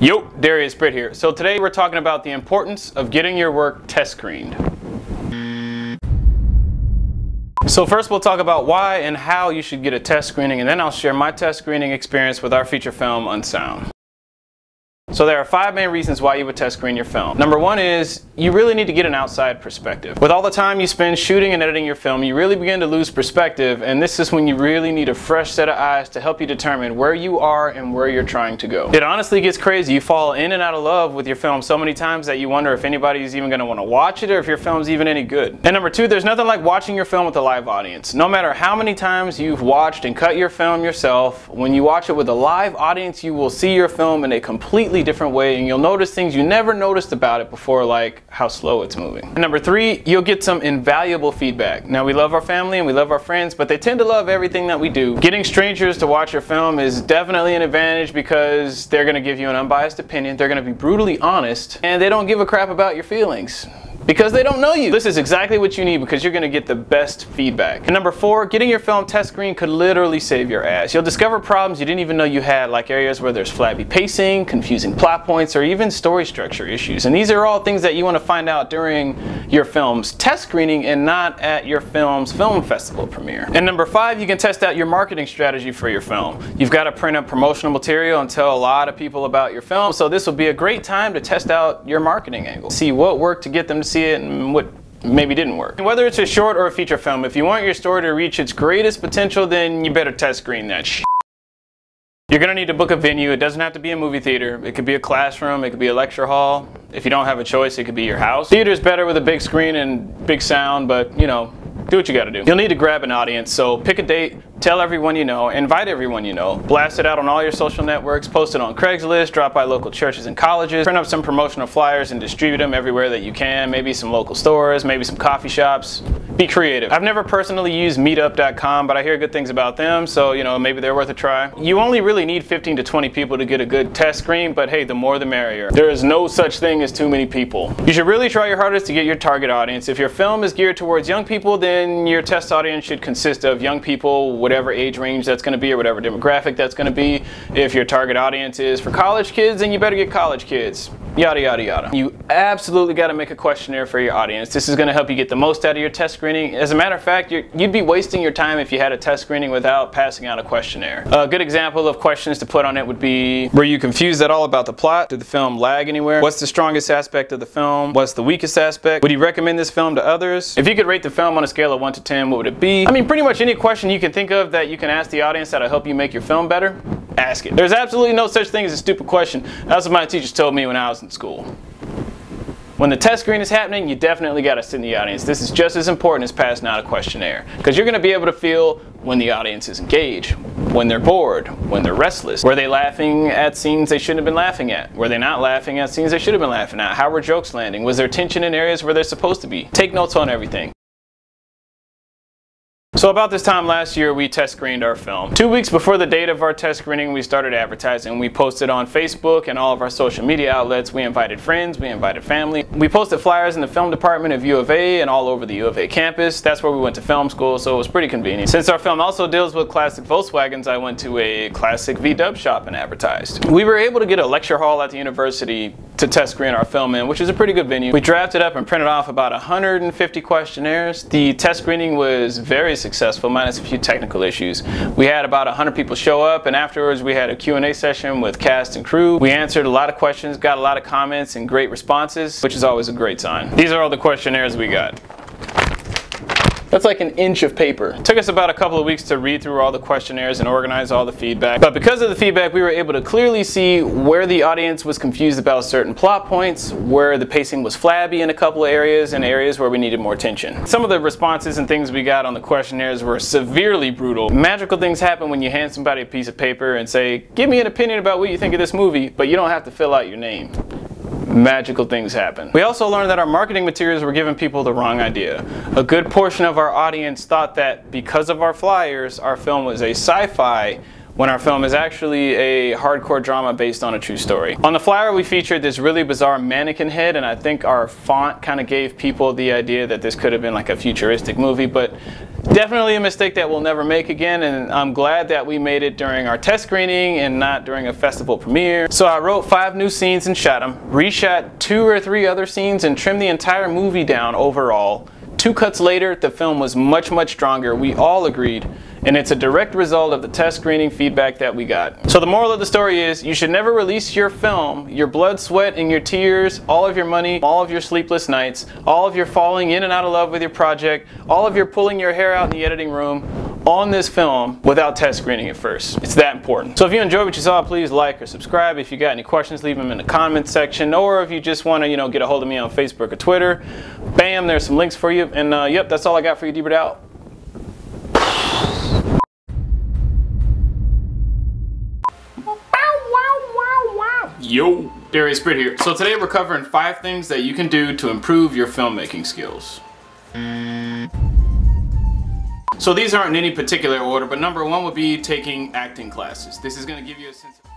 Yo, Darius Britt here. So today we're talking about the importance of getting your work test screened. So first we'll talk about why and how you should get a test screening, and then I'll share my test screening experience with our feature film, Unsound. So there are 5 main reasons why you would test screen your film. Number 1 is you really need to get an outside perspective. With all the time you spend shooting and editing your film, you really begin to lose perspective, and this is when you really need a fresh set of eyes to help you determine where you are and where you're trying to go. It honestly gets crazy. You fall in and out of love with your film so many times that you wonder if anybody's even going to want to watch it or if your film's even any good. And number 2, there's nothing like watching your film with a live audience. No matter how many times you've watched and cut your film yourself, when you watch it with a live audience, you will see your film in a completely different way, and you'll notice things you never noticed about it before, like how slow it's moving. And number 3, you'll get some invaluable feedback. Now, we love our family and we love our friends, but they tend to love everything that we do. Getting strangers to watch your film is definitely an advantage because they're going to give you an unbiased opinion, they're going to be brutally honest, and they don't give a crap about your feelings, because they don't know you. This is exactly what you need because you're going to get the best feedback. And number 4, getting your film test screened could literally save your ass. You'll discover problems you didn't even know you had, like areas where there's flabby pacing, confusing plot points, or even story structure issues. And these are all things that you want to find out during your film's test screening and not at your film's film festival premiere. And number 5, you can test out your marketing strategy for your film. You've got to print up promotional material and tell a lot of people about your film, so this will be a great time to test out your marketing angle. See what worked to get them to see it and what maybe didn't work. And whether it's a short or a feature film, if you want your story to reach its greatest potential, then you better test screen that shit. You're gonna need to book a venue. It doesn't have to be a movie theater. It could be a classroom, it could be a lecture hall. If you don't have a choice, it could be your house. Theater's better with a big screen and big sound, but you know, do what you gotta do. You'll need to grab an audience, so pick a date, tell everyone you know, invite everyone you know, blast it out on all your social networks, post it on Craigslist, drop by local churches and colleges, print up some promotional flyers and distribute them everywhere that you can, maybe some local stores, maybe some coffee shops. Be creative. I've never personally used meetup.com, but I hear good things about them, so you know, maybe they're worth a try. You only really need 15 to 20 people to get a good test screen, but hey, the more the merrier. There is no such thing as too many people. You should really try your hardest to get your target audience. If your film is geared towards young people, then your test audience should consist of young people, whatever age range that's going to be or whatever demographic that's going to be. If your target audience is for college kids, then you better get college kids. Yada yada yada. You absolutely got to make a questionnaire for your audience. This is going to help you get the most out of your test screening. As a matter of fact, you'd be wasting your time if you had a test screening without passing out a questionnaire. A good example of questions to put on it would be, were you confused at all about the plot? Did the film lag anywhere? What's the strongest aspect of the film? What's the weakest aspect? Would you recommend this film to others? If you could rate the film on a scale of 1 to 10, what would it be? I mean, pretty much any question you can think of that you can ask the audience that'll help you make your film better, ask it. There's absolutely no such thing as a stupid question. That's what my teachers told me when I was in school. When the test screen is happening, you definitely got to sit in the audience. This is just as important as passing out a questionnaire, because you're going to be able to feel when the audience is engaged, when they're bored, when they're restless. Were they laughing at scenes they shouldn't have been laughing at? Were they not laughing at scenes they should have been laughing at? How were jokes landing? Was there tension in areas where they're supposed to be? Take notes on everything. So about this time last year, we test screened our film. 2 weeks before the date of our test screening, we started advertising. We posted on Facebook and all of our social media outlets. We invited friends, we invited family. We posted flyers in the film department of U of A and all over the U of A campus. That's where we went to film school, so it was pretty convenient. Since our film also deals with classic Volkswagens, I went to a classic VW shop and advertised. We were able to get a lecture hall at the university to test screen our film in, which is a pretty good venue. We drafted up and printed off about 150 questionnaires. The test screening was very successful, minus a few technical issues. We had about 100 people show up, and afterwards we had a Q&A session with cast and crew. We answered a lot of questions, got a lot of comments and great responses, which is always a great sign. These are all the questionnaires we got. That's like an inch of paper. It took us about a couple of weeks to read through all the questionnaires and organize all the feedback. But because of the feedback, we were able to clearly see where the audience was confused about certain plot points, where the pacing was flabby in a couple of areas, and areas where we needed more tension. Some of the responses and things we got on the questionnaires were severely brutal. Magical things happen when you hand somebody a piece of paper and say, give me an opinion about what you think of this movie, but you don't have to fill out your name. Magical things happen. We also learned that our marketing materials were giving people the wrong idea. A good portion of our audience thought that because of our flyers, our film was a sci-fi when our film is actually a hardcore drama based on a true story. On the flyer we featured this really bizarre mannequin head, and I think our font kind of gave people the idea that this could have been like a futuristic movie, but definitely a mistake that we'll never make again, and I'm glad that we made it during our test screening and not during a festival premiere. So I wrote 5 new scenes and shot them, reshot 2 or 3 other scenes, and trimmed the entire movie down overall. 2 cuts later, the film was much stronger, we all agreed, and it's a direct result of the test screening feedback that we got. So the moral of the story is, you should never release your film, your blood, sweat, and your tears, all of your money, all of your sleepless nights, all of your falling in and out of love with your project, all of your pulling your hair out in the editing room, on this film without test screening it first. It's that important. So if you enjoyed what you saw, please like or subscribe. If you got any questions, leave them in the comments section, or if you just want to, get a hold of me on Facebook or Twitter, bam, there's some links for you. And yep, that's all I got for you. D-Britt out. Yo, Darious Britt here. So today we're covering 5 things that you can do to improve your filmmaking skills. So these aren't in any particular order, but number 1 would be taking acting classes. This is going to give you a sense of